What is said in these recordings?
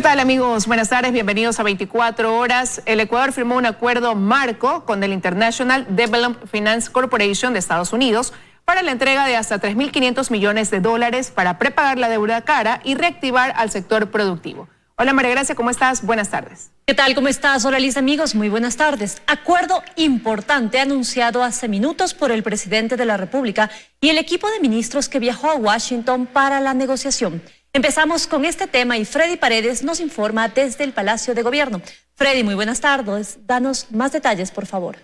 tal, amigos? Buenas tardes, bienvenidos a 24 horas. El Ecuador firmó un acuerdo marco con el International Development Finance Corporation de Estados Unidos para la entrega de hasta 3.500 millones de dólares para prepagar la deuda cara y reactivar al sector productivo. Hola María Gracia, ¿cómo estás? Buenas tardes. ¿Qué tal? ¿Cómo estás? Hola Liz, amigos, muy buenas tardes. Acuerdo importante anunciado hace minutos por el presidente de la República y el equipo de ministros que viajó a Washington para la negociación. Empezamos con este tema y Freddy Paredes nos informa desde el Palacio de Gobierno. Freddy, muy buenas tardes. Danos más detalles, por favor.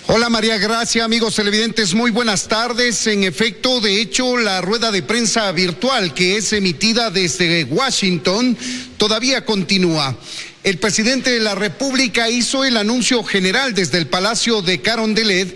Hola María Gracia, amigos televidentes, muy buenas tardes. En efecto, de hecho, la rueda de prensa virtual que es emitida desde Washington todavía continúa. El presidente de la República hizo el anuncio general desde el Palacio de Carondelet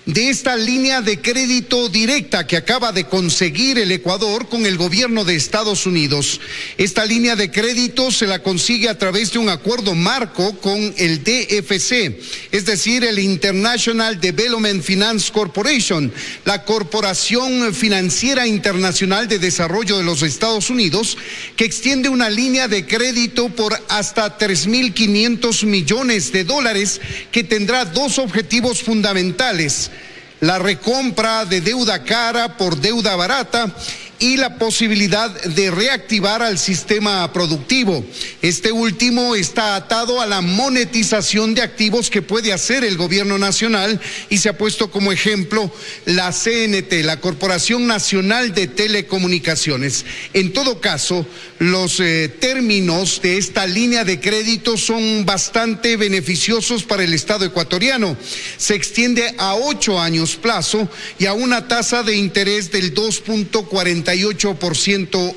de esta línea de crédito directa que acaba de conseguir el Ecuador con el gobierno de Estados Unidos. Esta línea de crédito se la consigue a través de un acuerdo marco con el DFC, es decir, el International Development Finance Corporation, la Corporación Financiera Internacional de Desarrollo de los Estados Unidos, que extiende una línea de crédito por hasta 3.500 millones de dólares que tendrá dos objetivos fundamentales: la recompra de deuda cara por deuda barata y la posibilidad de reactivar al sistema productivo. Este último está atado a la monetización de activos que puede hacer el gobierno nacional y se ha puesto como ejemplo la CNT, la Corporación Nacional de Telecomunicaciones. En todo caso, los términos de esta línea de crédito son bastante beneficiosos para el Estado ecuatoriano. Se extiende a 8 años plazo y a una tasa de interés del 2.48%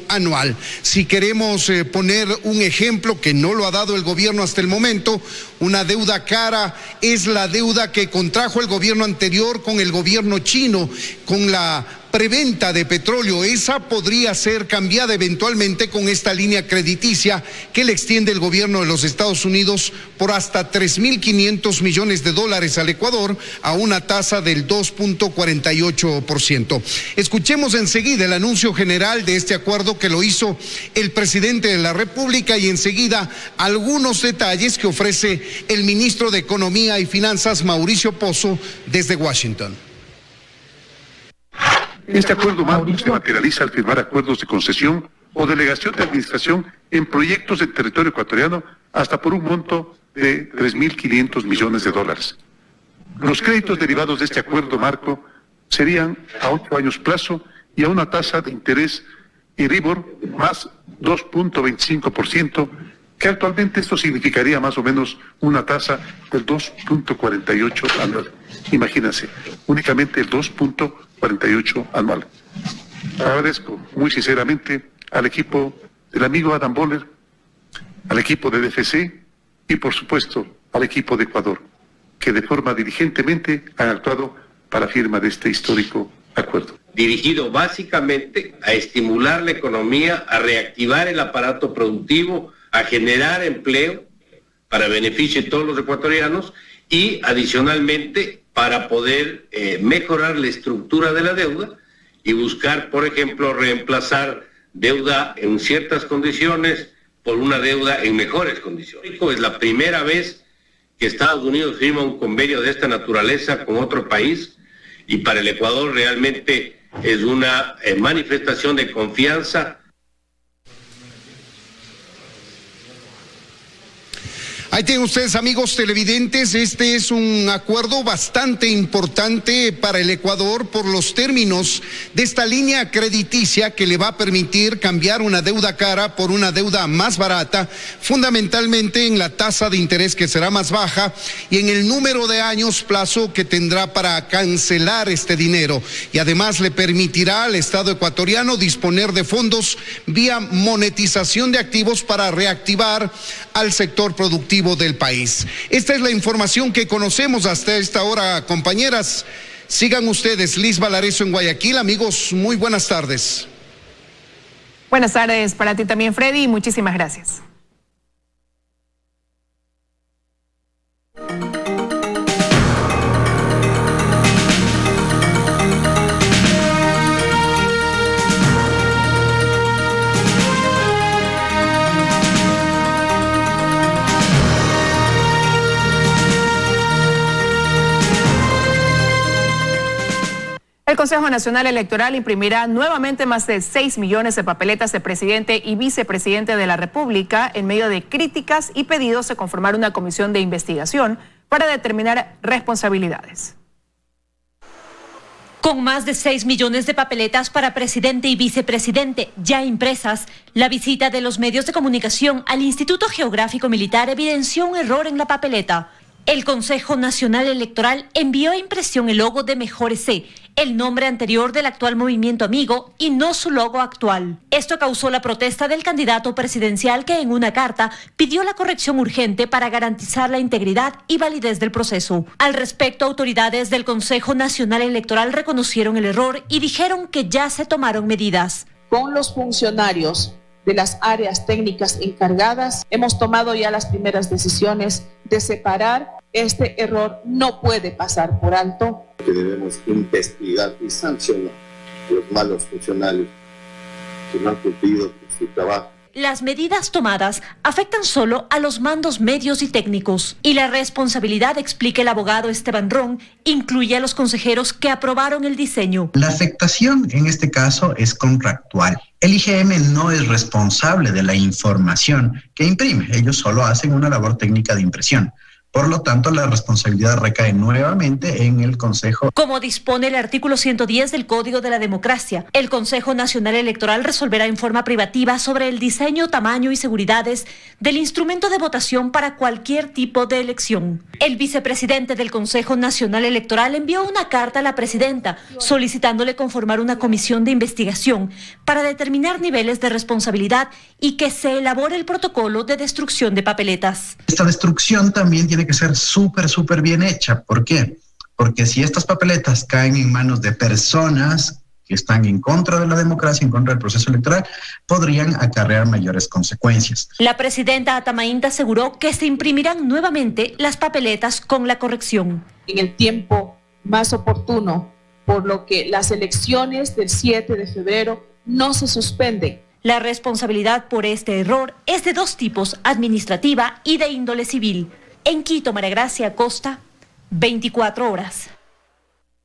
anual. Si queremos poner un ejemplo que no lo ha dado el gobierno hasta el momento, una deuda cara es la deuda que contrajo el gobierno anterior con el gobierno chino, con la preventa de petróleo. Esa podría ser cambiada eventualmente con esta línea crediticia que le extiende el gobierno de los Estados Unidos por hasta 3.500 millones de dólares al Ecuador a una tasa del 2.48%. Escuchemos enseguida el anuncio general de este acuerdo que lo hizo el presidente de la República y enseguida algunos detalles que ofrece el ministro de Economía y Finanzas, Mauricio Pozo, desde Washington. Este acuerdo marco se materializa al firmar acuerdos de concesión o delegación de administración en proyectos del territorio ecuatoriano hasta por un monto de 3.500 millones de dólares. Los créditos derivados de este acuerdo marco serían a 8 años plazo y a una tasa de interés Euribor más 2.25%, que actualmente esto significaría más o menos una tasa del 2.48 anual. Imagínense, únicamente el 2.48 anual. Agradezco muy sinceramente al equipo del amigo Adam Boller, al equipo de DFC y por supuesto al equipo de Ecuador, que de forma diligentemente han actuado para la firma de este histórico acuerdo. Dirigido básicamente a estimular la economía, a reactivar el aparato productivo, a generar empleo para beneficio de todos los ecuatorianos y adicionalmente para poder mejorar la estructura de la deuda y buscar, por ejemplo, reemplazar deuda en ciertas condiciones por una deuda en mejores condiciones. Es la primera vez que Estados Unidos firma un convenio de esta naturaleza con otro país y para el Ecuador realmente es una manifestación de confianza. Ahí tienen ustedes, amigos televidentes, este es un acuerdo bastante importante para el Ecuador por los términos de esta línea crediticia que le va a permitir cambiar una deuda cara por una deuda más barata, fundamentalmente en la tasa de interés que será más baja y en el número de años plazo que tendrá para cancelar este dinero. Y además le permitirá al Estado ecuatoriano disponer de fondos vía monetización de activos para reactivar al sector productivo del país. Esta es la información que conocemos hasta esta hora, compañeras. Sigan ustedes. Liz Valareso en Guayaquil. Amigos, muy buenas tardes. Buenas tardes para ti también, Freddy, y muchísimas gracias. El Consejo Nacional Electoral imprimirá nuevamente más de 6 millones de papeletas de presidente y vicepresidente de la República. En medio de críticas y pedidos de conformar una comisión de investigación para determinar responsabilidades. Con más de 6 millones de papeletas para presidente y vicepresidente ya impresas, la visita de los medios de comunicación al Instituto Geográfico Militar evidenció un error en la papeleta. El Consejo Nacional Electoral envió a impresión el logo de Mejor EC, el nombre anterior del actual Movimiento Amigo y no su logo actual. Esto causó la protesta del candidato presidencial que en una carta pidió la corrección urgente para garantizar la integridad y validez del proceso. Al respecto, autoridades del Consejo Nacional Electoral reconocieron el error y dijeron que ya se tomaron medidas. Con los funcionarios de las áreas técnicas encargadas, hemos tomado ya las primeras decisiones de separar. Este error no puede pasar por alto. Que debemos investigar y sancionar a los malos funcionarios que no han cumplido con su trabajo. Las medidas tomadas afectan solo a los mandos medios y técnicos. Y la responsabilidad, explica el abogado Esteban Ron, incluye a los consejeros que aprobaron el diseño. La afectación en este caso es contractual. El IGM no es responsable de la información que imprime. Ellos solo hacen una labor técnica de impresión. Por lo tanto, la responsabilidad recae nuevamente en el Consejo. Como dispone el artículo 110 del Código de la Democracia, el Consejo Nacional Electoral resolverá en forma privativa sobre el diseño, tamaño y seguridades del instrumento de votación para cualquier tipo de elección. El vicepresidente del Consejo Nacional Electoral envió una carta a la presidenta solicitándole conformar una comisión de investigación para determinar niveles de responsabilidad y que se elabore el protocolo de destrucción de papeletas. Esta destrucción también tiene que ser súper bien hecha. ¿Por qué? Porque si estas papeletas caen en manos de personas que están en contra de la democracia, en contra del proceso electoral, podrían acarrear mayores consecuencias. La presidenta Atamaínta aseguró que se imprimirán nuevamente las papeletas con la corrección. En el tiempo más oportuno, por lo que las elecciones del 7 de febrero no se suspenden. La responsabilidad por este error es de dos tipos, administrativa y de índole civil. En Quito, María Gracia Acosta, 24 horas.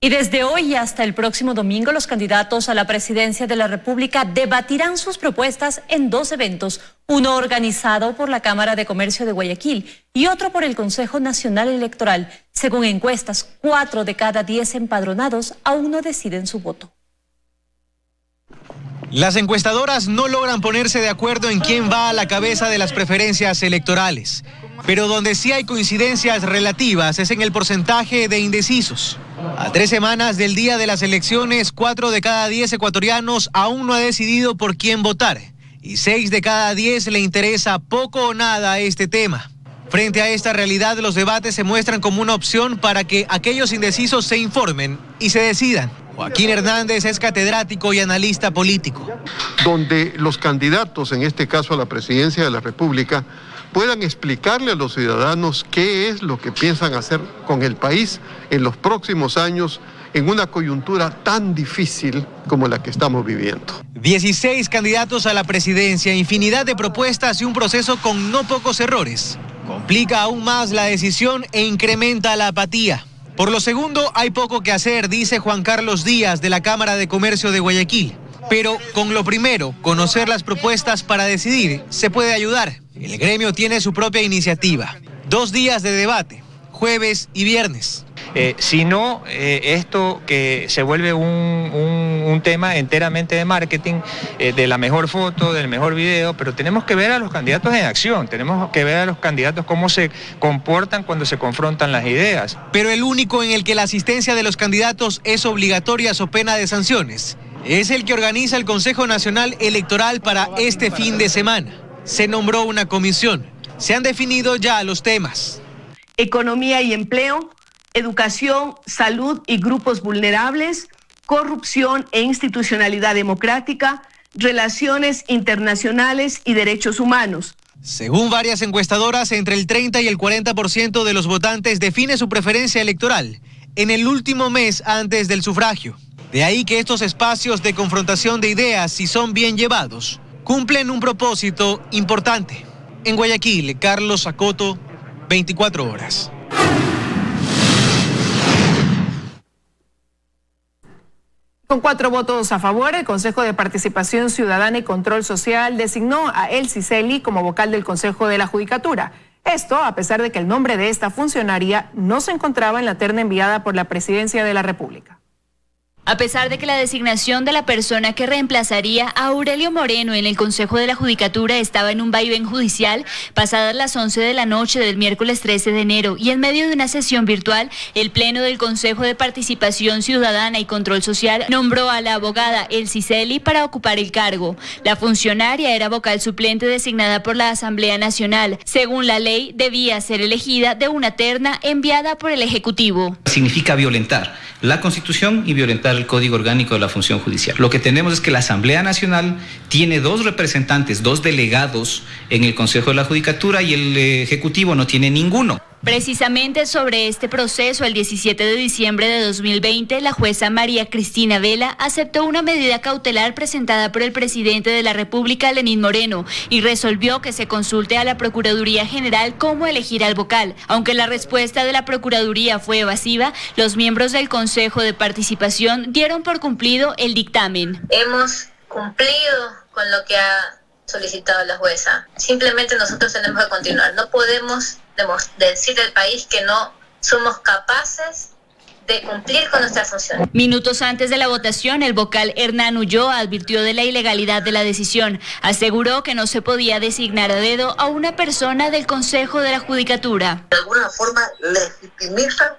Y desde hoy hasta el próximo domingo, los candidatos a la presidencia de la República debatirán sus propuestas en dos eventos, uno organizado por la Cámara de Comercio de Guayaquil y otro por el Consejo Nacional Electoral. Según encuestas, 4 de cada 10 empadronados aún no deciden su voto. Las encuestadoras no logran ponerse de acuerdo en quién va a la cabeza de las preferencias electorales, pero donde sí hay coincidencias relativas es en el porcentaje de indecisos. A 3 semanas del día de las elecciones, 4 de cada 10 ecuatorianos aún no ha decidido por quién votar y 6 de cada 10 le interesa poco o nada este tema. Frente a esta realidad, los debates se muestran como una opción para que aquellos indecisos se informen y se decidan. Joaquín Hernández es catedrático y analista político. Donde los candidatos, en este caso a la presidencia de la República, puedan explicarle a los ciudadanos qué es lo que piensan hacer con el país en los próximos años en una coyuntura tan difícil como la que estamos viviendo. 16 candidatos a la presidencia, infinidad de propuestas y un proceso con no pocos errores. Complica aún más la decisión e incrementa la apatía. Por lo segundo, hay poco que hacer, dice Juan Carlos Díaz de la Cámara de Comercio de Guayaquil. Pero con lo primero, conocer las propuestas para decidir, se puede ayudar. El gremio tiene su propia iniciativa. 2 días de debate, jueves y viernes. Si no, esto que se vuelve un tema enteramente de marketing, de la mejor foto, del mejor video, pero tenemos que ver a los candidatos en acción, tenemos que ver a los candidatos cómo se comportan cuando se confrontan las ideas. Pero el único en el que la asistencia de los candidatos es obligatoria o pena de sanciones es el que organiza el Consejo Nacional Electoral para este fin de semana. Se nombró una comisión. Se han definido ya los temas. Economía y empleo, educación, salud y grupos vulnerables, corrupción e institucionalidad democrática, relaciones internacionales y derechos humanos. Según varias encuestadoras, entre el 30 y el 40% de los votantes define su preferencia electoral en el último mes antes del sufragio. De ahí que estos espacios de confrontación de ideas, si son bien llevados, cumplen un propósito importante. En Guayaquil, Carlos Acoto, 24 horas. Con 4 votos a favor, el Consejo de Participación Ciudadana y Control Social designó a Elsie Celi como vocal del Consejo de la Judicatura. Esto a pesar de que el nombre de esta funcionaria no se encontraba en la terna enviada por la Presidencia de la República. A pesar de que la designación de la persona que reemplazaría a Aurelio Moreno en el Consejo de la Judicatura estaba en un vaivén judicial, pasadas las 11 de la noche del miércoles 13 de enero y en medio de una sesión virtual, el Pleno del Consejo de Participación Ciudadana y Control Social nombró a la abogada Elsie Celi para ocupar el cargo. La funcionaria era vocal suplente designada por la Asamblea Nacional. Según la ley, debía ser elegida de una terna enviada por el Ejecutivo. Significa violentar la Constitución y violentar el Código Orgánico de la Función Judicial. Lo que tenemos es que la Asamblea Nacional tiene 2 representantes, 2 delegados en el Consejo de la Judicatura y el Ejecutivo no tiene ninguno. Precisamente sobre este proceso, el 17 de diciembre de 2020, la jueza María Cristina Vela aceptó una medida cautelar presentada por el presidente de la República, Lenín Moreno, y resolvió que se consulte a la Procuraduría General cómo elegir al vocal. Aunque la respuesta de la Procuraduría fue evasiva, los miembros del Consejo de Participación dieron por cumplido el dictamen. Hemos cumplido con lo que ha solicitado la jueza. Simplemente nosotros tenemos que continuar. No podemos decir al país que no somos capaces de cumplir con nuestra función. Minutos antes de la votación, el vocal Hernán Ulloa advirtió de la ilegalidad de la decisión. Aseguró que no se podía designar a dedo a una persona del Consejo de la Judicatura. De alguna forma legitimizan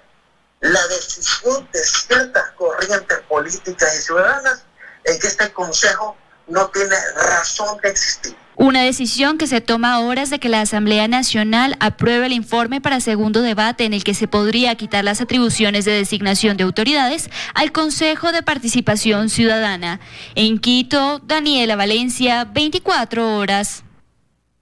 la decisión de ciertas corrientes políticas y ciudadanas en que este Consejo no tiene razón de existir. Una decisión que se toma a horas de que la Asamblea Nacional apruebe el informe para segundo debate en el que se podría quitar las atribuciones de designación de autoridades al Consejo de Participación Ciudadana. En Quito, Daniela Valencia, 24 horas.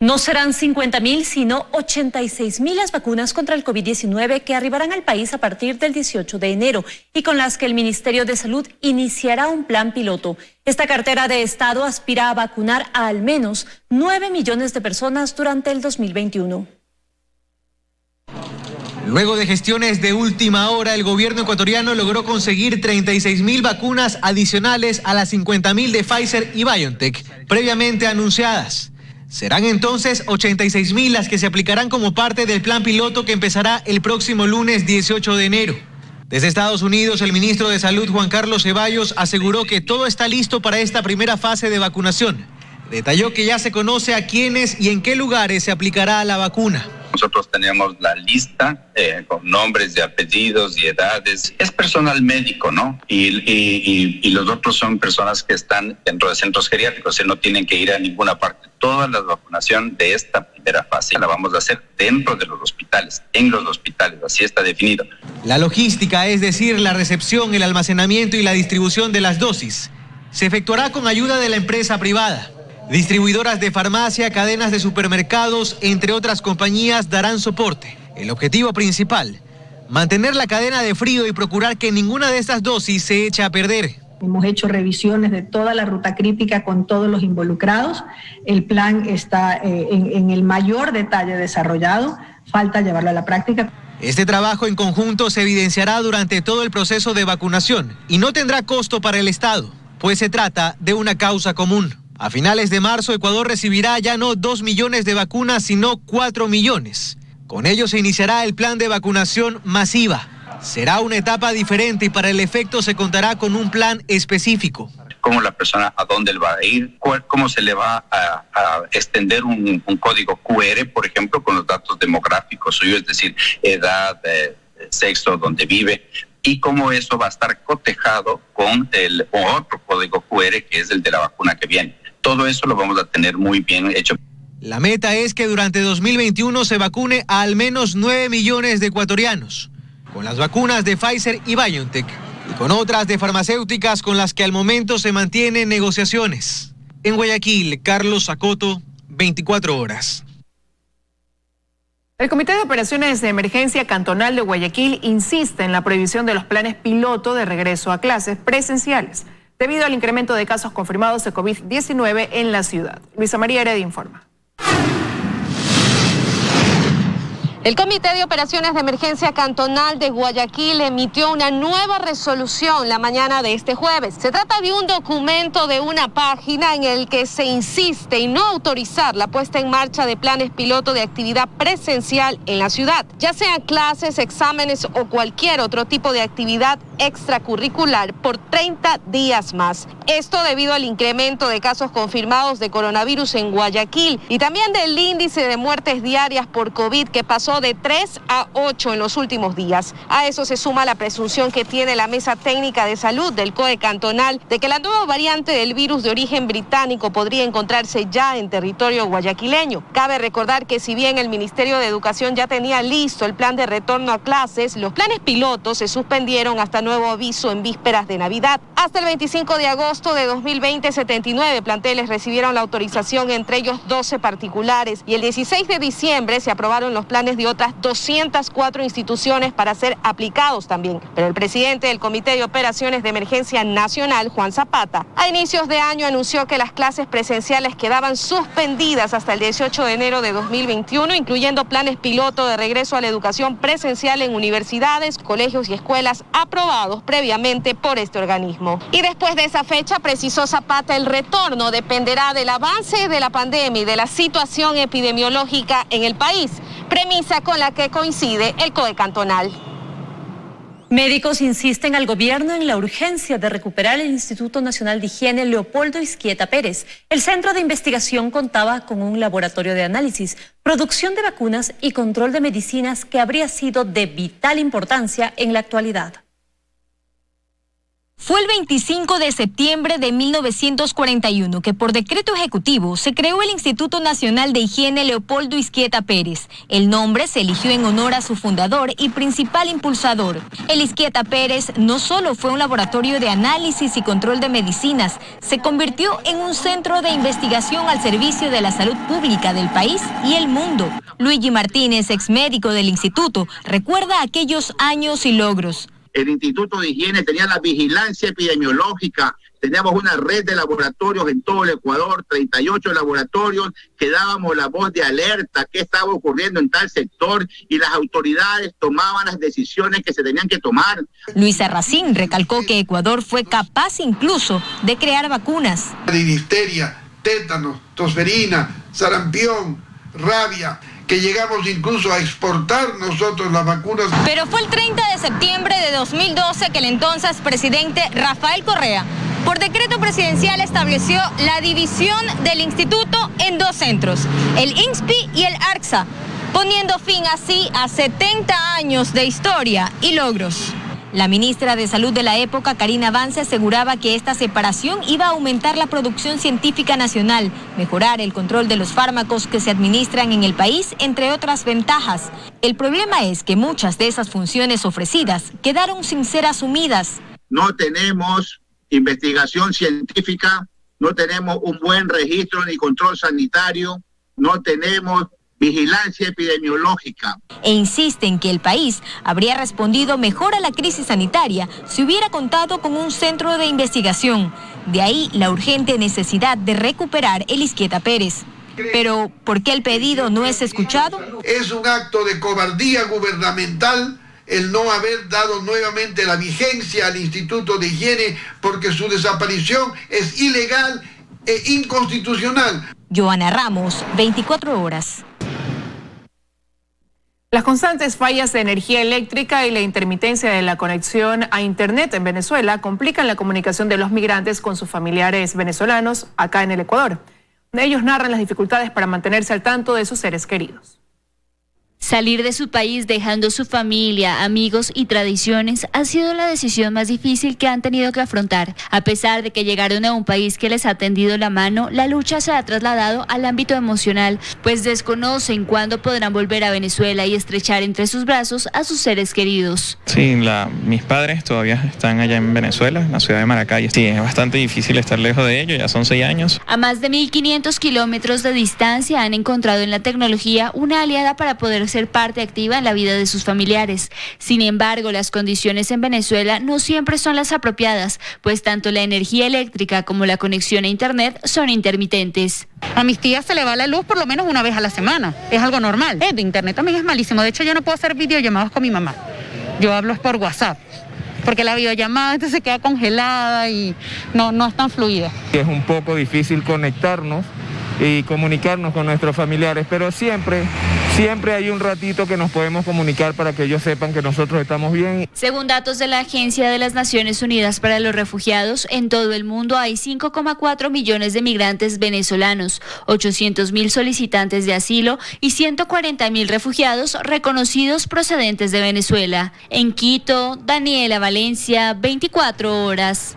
No serán 50.000, sino 86.000 las vacunas contra el COVID-19 que arribarán al país a partir del 18 de enero y con las que el Ministerio de Salud iniciará un plan piloto. Esta cartera de Estado aspira a vacunar a al menos 9 millones de personas durante el 2021. Luego de gestiones de última hora, el gobierno ecuatoriano logró conseguir 36.000 vacunas adicionales a las 50.000 de Pfizer y BioNTech previamente anunciadas. Serán entonces 86.000 las que se aplicarán como parte del plan piloto que empezará el próximo lunes 18 de enero. Desde Estados Unidos, el ministro de Salud, Juan Carlos Ceballos, aseguró que todo está listo para esta primera fase de vacunación. Detalló que ya se conoce a quiénes y en qué lugares se aplicará la vacuna. Nosotros tenemos la lista con nombres y apellidos y edades. Es personal médico, ¿no? Y los otros son personas que están dentro de centros geriátricos, no tienen que ir a ninguna parte. Toda la vacunación de esta primera fase la vamos a hacer dentro de los hospitales, en los hospitales, así está definido. La logística, es decir, la recepción, el almacenamiento y la distribución de las dosis, se efectuará con ayuda de la empresa privada. Distribuidoras de farmacia, cadenas de supermercados, entre otras compañías, darán soporte. El objetivo principal, mantener la cadena de frío y procurar que ninguna de estas dosis se eche a perder. Hemos hecho revisiones de toda la ruta crítica con todos los involucrados. El plan está en el mayor detalle desarrollado. Falta llevarlo a la práctica. Este trabajo en conjunto se evidenciará durante todo el proceso de vacunación y no tendrá costo para el Estado, pues se trata de una causa común. A finales de marzo, Ecuador recibirá ya no 2 millones de vacunas, sino 4 millones. Con ello se iniciará el plan de vacunación masiva. Será una etapa diferente y para el efecto se contará con un plan específico. Cómo la persona, a dónde va a ir, cómo se le va a extender un código QR, por ejemplo, con los datos demográficos suyos, es decir, edad, sexo, dónde vive, y cómo eso va a estar cotejado con el otro código QR que es el de la vacuna que viene. Todo eso lo vamos a tener muy bien hecho. La meta es que durante 2021 se vacune a al menos 9 millones de ecuatorianos, con las vacunas de Pfizer y BioNTech, y con otras de farmacéuticas con las que al momento se mantienen negociaciones. En Guayaquil, Carlos Acoto, 24 horas. El Comité de Operaciones de Emergencia Cantonal de Guayaquil insiste en la prohibición de los planes piloto de regreso a clases presenciales, debido al incremento de casos confirmados de COVID-19 en la ciudad. Luisa María Heredia informa. El Comité de Operaciones de Emergencia Cantonal de Guayaquil emitió una nueva resolución la mañana de este jueves. Se trata de un documento de una página en el que se insiste en no autorizar la puesta en marcha de planes piloto de actividad presencial en la ciudad, ya sean clases, exámenes o cualquier otro tipo de actividad extracurricular por 30 días más. Esto debido al incremento de casos confirmados de coronavirus en Guayaquil y también del índice de muertes diarias por COVID que pasó de 3 a 8 en los últimos días. A eso se suma la presunción que tiene la Mesa Técnica de Salud del COE Cantonal de que la nueva variante del virus de origen británico podría encontrarse ya en territorio guayaquileño. Cabe recordar que si bien el Ministerio de Educación ya tenía listo el plan de retorno a clases, los planes pilotos se suspendieron hasta nuevo aviso en vísperas de Navidad. Hasta el 25 de agosto de 2020, 79 planteles recibieron la autorización, entre ellos 12 particulares, y el 16 de diciembre se aprobaron los planes de otras 204 instituciones para ser aplicados también. Pero el presidente del Comité de Operaciones de Emergencia Nacional, Juan Zapata, a inicios de año anunció que las clases presenciales quedaban suspendidas hasta el 18 de enero de 2021, incluyendo planes piloto de regreso a la educación presencial en universidades, colegios y escuelas aprobados previamente por este organismo. Y después de esa fecha, precisó Zapata, el retorno dependerá del avance de la pandemia y de la situación epidemiológica en el país, premisa con la que coincide el COE Cantonal. Médicos insisten al gobierno en la urgencia de recuperar el Instituto Nacional de Higiene Leopoldo Izquieta Pérez. El centro de investigación contaba con un laboratorio de análisis, producción de vacunas y control de medicinas que habría sido de vital importancia en la actualidad. Fue el 25 de septiembre de 1941 que por decreto ejecutivo se creó el Instituto Nacional de Higiene Leopoldo Izquieta Pérez. El nombre se eligió en honor a su fundador y principal impulsador. El Izquieta Pérez no solo fue un laboratorio de análisis y control de medicinas, se convirtió en un centro de investigación al servicio de la salud pública del país y el mundo. Luigi Martínez, exmédico del instituto, recuerda aquellos años y logros. El Instituto de Higiene tenía la vigilancia epidemiológica, teníamos una red de laboratorios en todo el Ecuador, 38 laboratorios, que dábamos la voz de alerta, qué estaba ocurriendo en tal sector, y las autoridades tomaban las decisiones que se tenían que tomar. Luisa Racín recalcó que Ecuador fue capaz incluso de crear vacunas. Difteria, tétanos, tosferina, sarampión, rabia, que llegamos incluso a exportar nosotros las vacunas. Pero fue el 30 de septiembre de 2012 que el entonces presidente Rafael Correa, por decreto presidencial, estableció la división del instituto en dos centros, el INSPI y el ARCSA, poniendo fin así a 70 años de historia y logros. La ministra de Salud de la época, Karina Vance, aseguraba que esta separación iba a aumentar la producción científica nacional, mejorar el control de los fármacos que se administran en el país, entre otras ventajas. El problema es que muchas de esas funciones ofrecidas quedaron sin ser asumidas. No tenemos investigación científica, no tenemos un buen registro ni control sanitario, no tenemos vigilancia epidemiológica. E insisten que el país habría respondido mejor a la crisis sanitaria si hubiera contado con un centro de investigación. De ahí la urgente necesidad de recuperar el Izquieta Pérez. Pero, ¿por qué el pedido no es escuchado? Es un acto de cobardía gubernamental el no haber dado nuevamente la vigencia al Instituto de Higiene, porque su desaparición es ilegal e inconstitucional. Joana Ramos, 24 horas. Las constantes fallas de energía eléctrica y la intermitencia de la conexión a Internet en Venezuela complican la comunicación de los migrantes con sus familiares venezolanos acá en el Ecuador. Ellos narran las dificultades para mantenerse al tanto de sus seres queridos. Salir de su país dejando su familia, amigos y tradiciones ha sido la decisión más difícil que han tenido que afrontar. A pesar de que llegaron a un país que les ha tendido la mano, la lucha se ha trasladado al ámbito emocional, pues desconocen cuándo podrán volver a Venezuela y estrechar entre sus brazos a sus seres queridos. Sí, mis padres todavía están allá en Venezuela, en la ciudad de Maracay. Sí, es bastante difícil estar lejos de ellos, ya son 6 años. A más de 1.500 kilómetros de distancia han encontrado en la tecnología una aliada para poder ser parte activa en la vida de sus familiares. Sin embargo, las condiciones en Venezuela no siempre son las apropiadas, pues tanto la energía eléctrica como la conexión a Internet son intermitentes. A mis tías se le va la luz por lo menos una vez a la semana, es algo normal. De Internet también es malísimo, de hecho yo no puedo hacer videollamadas con mi mamá, yo hablo por WhatsApp, porque la videollamada se queda congelada y no es tan fluida. Es un poco difícil conectarnos y comunicarnos con nuestros familiares, pero siempre hay un ratito que nos podemos comunicar para que ellos sepan que nosotros estamos bien. Según datos de la Agencia de las Naciones Unidas para los Refugiados, en todo el mundo hay 5,4 millones de migrantes venezolanos, 800.000 solicitantes de asilo y 140.000 refugiados reconocidos procedentes de Venezuela. En Quito, Daniela Valencia, 24 horas.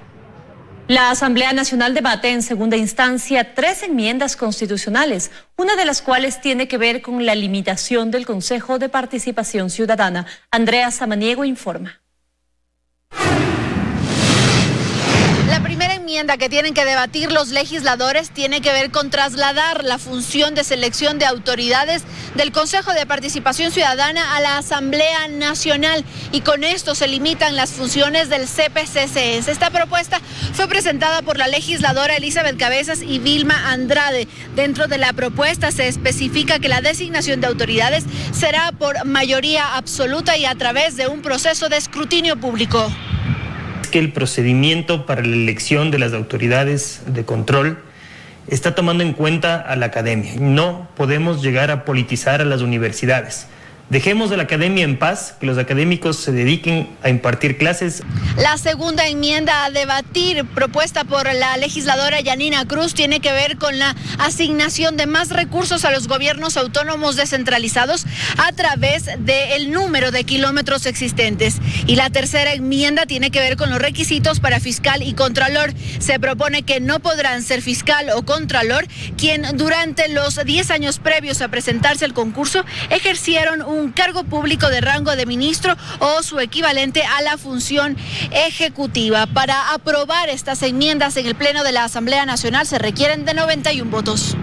La Asamblea Nacional debate en segunda instancia 3 enmiendas constitucionales, una de las cuales tiene que ver con la limitación del Consejo de Participación Ciudadana. Andrea Samaniego informa. La primera enmienda que tienen que debatir los legisladores tiene que ver con trasladar la función de selección de autoridades del Consejo de Participación Ciudadana a la Asamblea Nacional, y con esto se limitan las funciones del CPCCS. Esta propuesta fue presentada por la legisladora Elizabeth Cabezas y Vilma Andrade. Dentro de la propuesta se especifica que la designación de autoridades será por mayoría absoluta y a través de un proceso de escrutinio público. Que el procedimiento para la elección de las autoridades de control está tomando en cuenta a la academia. No podemos llegar a politizar a las universidades. Dejemos a la academia en paz, que los académicos se dediquen a impartir clases. La segunda enmienda a debatir, propuesta por la legisladora Yanina Cruz, tiene que ver con la asignación de más recursos a los gobiernos autónomos descentralizados a través del número de kilómetros existentes. Y la tercera enmienda tiene que ver con los requisitos para fiscal y contralor. Se propone que no podrán ser fiscal o contralor quien durante los 10 años previos a presentarse al concurso ejercieron un cargo público de rango de ministro o su equivalente a la función ejecutiva. Para aprobar estas enmiendas en el Pleno de la Asamblea Nacional se requieren de 91 votos.